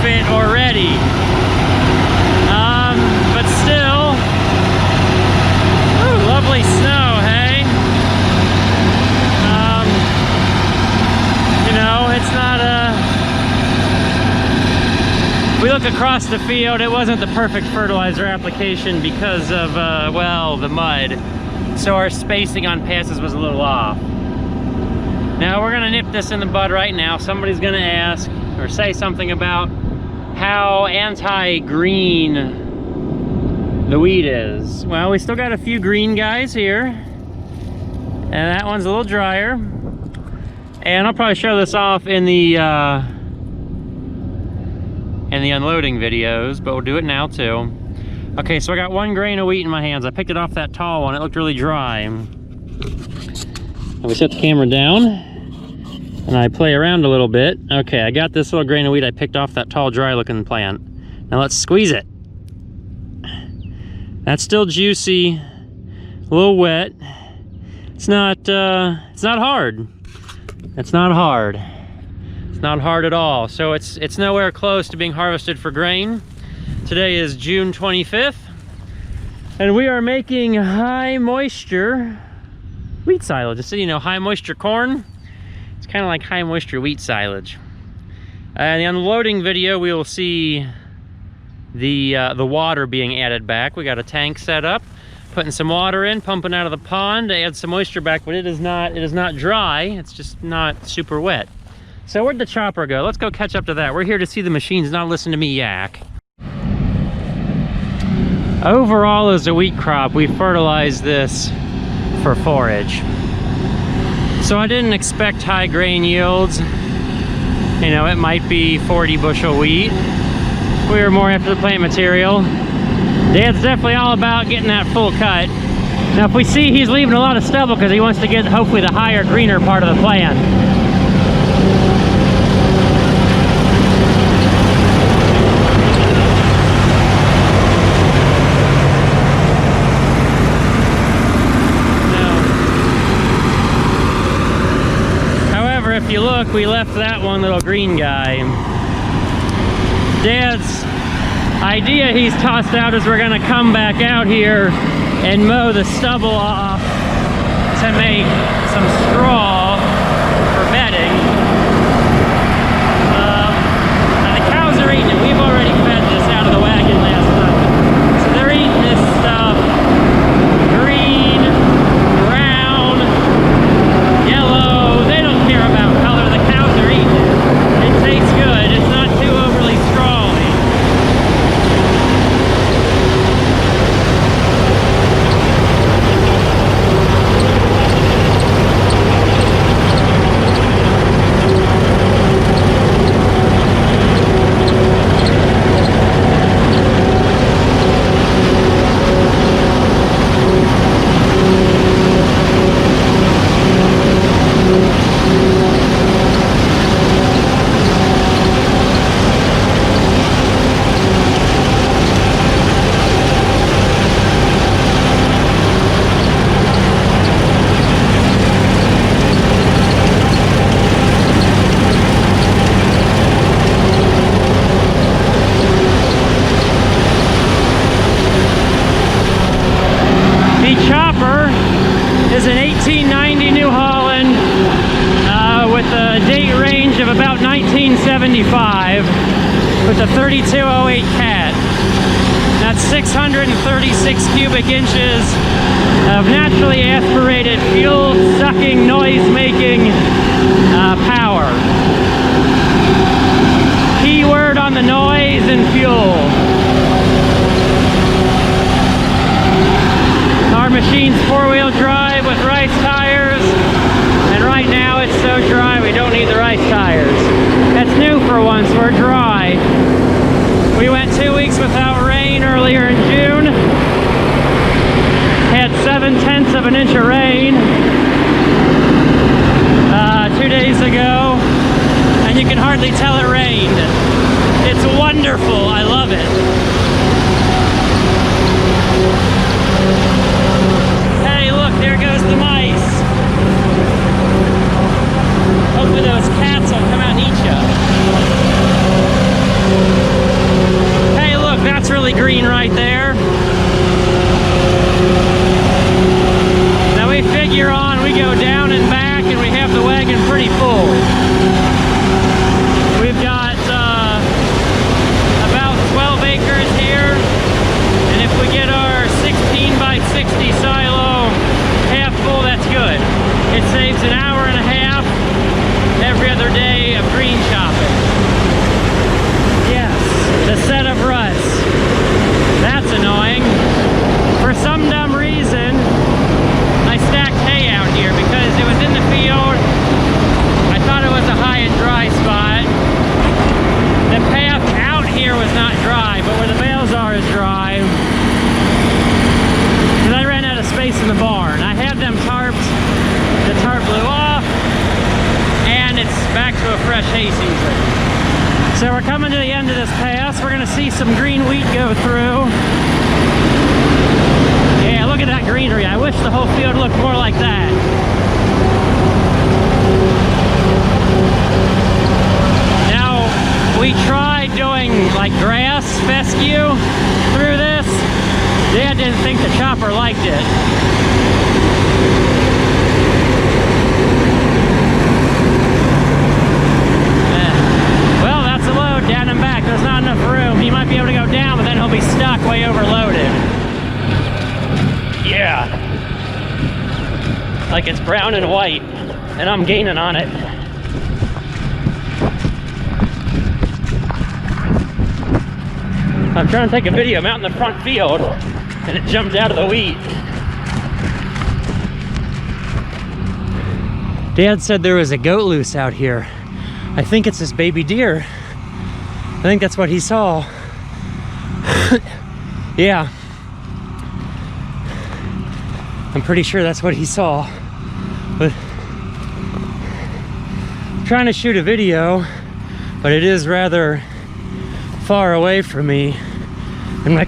fit already. But still, ooh, lovely snow, hey? You know, it's not we look across the field, it wasn't the perfect fertilizer application because of, well, the mud. So our spacing on passes was a little off. Now we're gonna nip this in the bud right now. Somebody's gonna ask or say something about how anti-green the weed is. Well, we still got a few green guys here. And that one's a little drier. And I'll probably show this off in the unloading videos, but we'll do it now too. Okay, so I got 1 grain of wheat in my hands. I picked it off that tall one. It looked really dry. And we set the camera down and I play around a little bit. Okay, I got this little grain of wheat I picked off that tall, dry looking plant. Now let's squeeze it. That's still juicy, a little wet. It's not hard. It's not hard. It's not hard at all. So it's nowhere close to being harvested for grain. Today is June 25th, and we are making high moisture wheat silage. Just so you know, high moisture corn, it's kind of like high moisture wheat silage. In the unloading video, we will see the water being added back. We got a tank set up, putting some water in, pumping out of the pond to add some moisture back, but it is not dry. It's just not super wet. So where'd the chopper go? Let's go catch up to that. We're here to see the machines, not listen to me yak. Overall, as a wheat crop, we fertilized this for forage. So I didn't expect high grain yields. You know, it might be 40 bushel wheat. We were more after the plant material. Dad's definitely all about getting that full cut. Now if we see, he's leaving a lot of stubble because he wants to get hopefully the higher, greener part of the plant. However, if you look, we left that one little green guy. Dad's idea he's tossed out is we're gonna come back out here and mow the stubble off to make some straw for bedding. And the cows are eating it. We've already fed this out of the wagon last night. So they're eating this stuff. Green, brown, yellow. They don't care about color. The cows are eating it. It tastes good. It's not too overly strawy. Is an 1890 New Holland with a date range of about 1975 with a 3208 cat. That's 636 cubic inches of naturally aspirated, fuel-sucking, noise-making power. Keyword on the noise and fuel. Our machine's four-wheel drive with rice tires, and right now it's so dry we don't need the rice tires. That's new for once, we're dry. We went 2 weeks without rain earlier in June. Had 7/10 of an inch of rain 2 days ago, and you can hardly tell it rained. It's wonderful, I love it. There goes the mice. Hopefully those cats will come out and eat you. full. We've got about 12 acres here, and if we get our 16 by 60 silo half full, that's good. It saves an hour and a half every other day of green chopping. Yes, the set of ruts. That's annoying. For some dumb reason, I stacked hay out here because it was in the field. I thought it was a high and dry spot. The path out here was not dry, but where the bales are is dry. Because I ran out of space in the barn. I had them tarped. The tarp blew off, and it's back to a fresh hay season. So we're coming to the end of this pass. We're gonna see some green wheat go through. Yeah, look at that greenery. I wish the whole field looked more like that. Now, we tried doing like grass fescue through this. Dad didn't think the chopper liked it. Well, that's a load down and back. There's not enough room. He might be able to go down, but then he'll be stuck way overloaded. Yeah. Like it's brown and white, and I'm gaining on it. I'm trying to take a video. I'm out in the front field, and it jumped out of the wheat. Dad said there was a goat loose out here. I think it's this baby deer. I think that's what he saw. Yeah. I'm pretty sure that's what he saw. But I'm trying to shoot a video, but it is rather far away from me. And my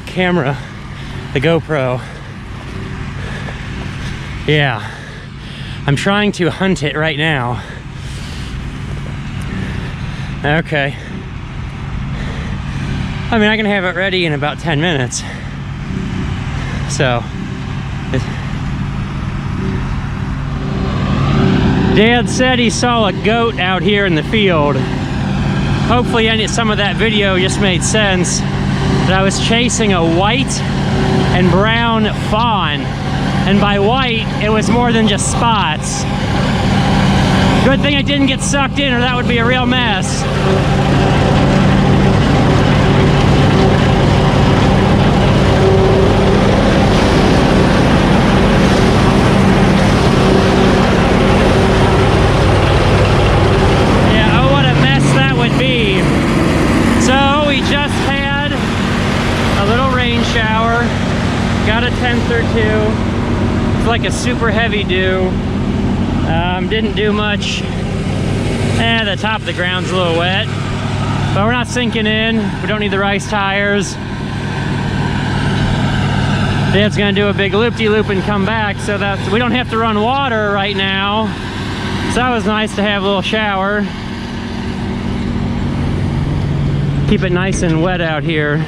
camera, the GoPro. Yeah. I'm trying to hunt it right now. Okay. I mean, I can have it ready in about 10 minutes. So, Dad said he saw a goat out here in the field. Hopefully some of that video just made sense. That I was chasing a white and brown fawn. And by white, it was more than just spots. Good thing I didn't get sucked in, or that would be a real mess. Yeah, oh, what a mess that would be. So, we just had a little rain shower. Got a tenth or two. It's like a super heavy dew. Didn't do much. The top of the ground's a little wet, but we're not sinking in. We don't need the rice tires. Dad's gonna do a big loop-de-loop and come back, so that we don't have to run water right now. So that was nice to have a little shower. Keep it nice and wet out here.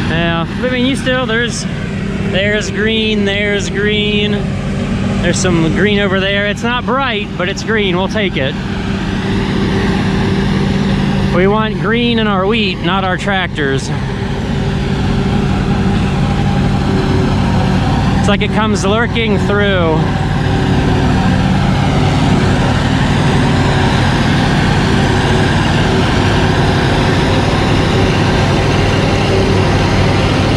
Yeah, I mean, there's green, there's green. There's some green over there. It's not bright, but it's green. We'll take it. We want green in our wheat, not our tractors. It's like it comes lurking through.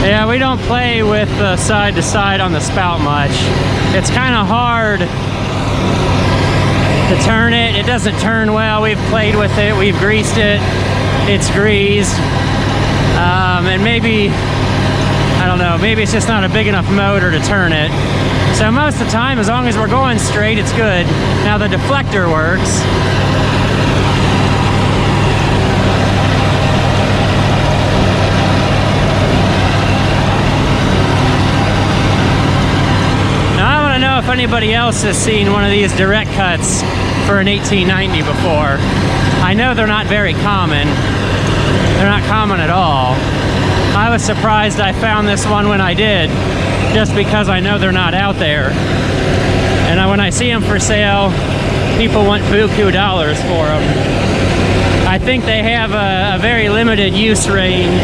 Yeah, we don't play with side to side on the spout much. It's kind of hard to turn it. It doesn't turn well. We've played with it. We've greased it. It's greased. And maybe, I don't know, maybe it's just not a big enough motor to turn it. So most of the time, as long as we're going straight, it's good. Now the deflector works. If anybody else has seen one of these direct cuts for an 1890 before. I know they're not very common. They're not common at all. I was surprised I found this one when I did, just because I know they're not out there. And when I see them for sale, people want buku dollars for them. I think they have a very limited use range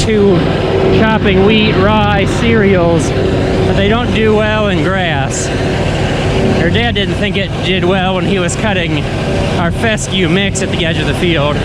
to chopping wheat, rye, cereals, but they don't do well in grass. Her dad didn't think it did well when he was cutting our fescue mix at the edge of the field.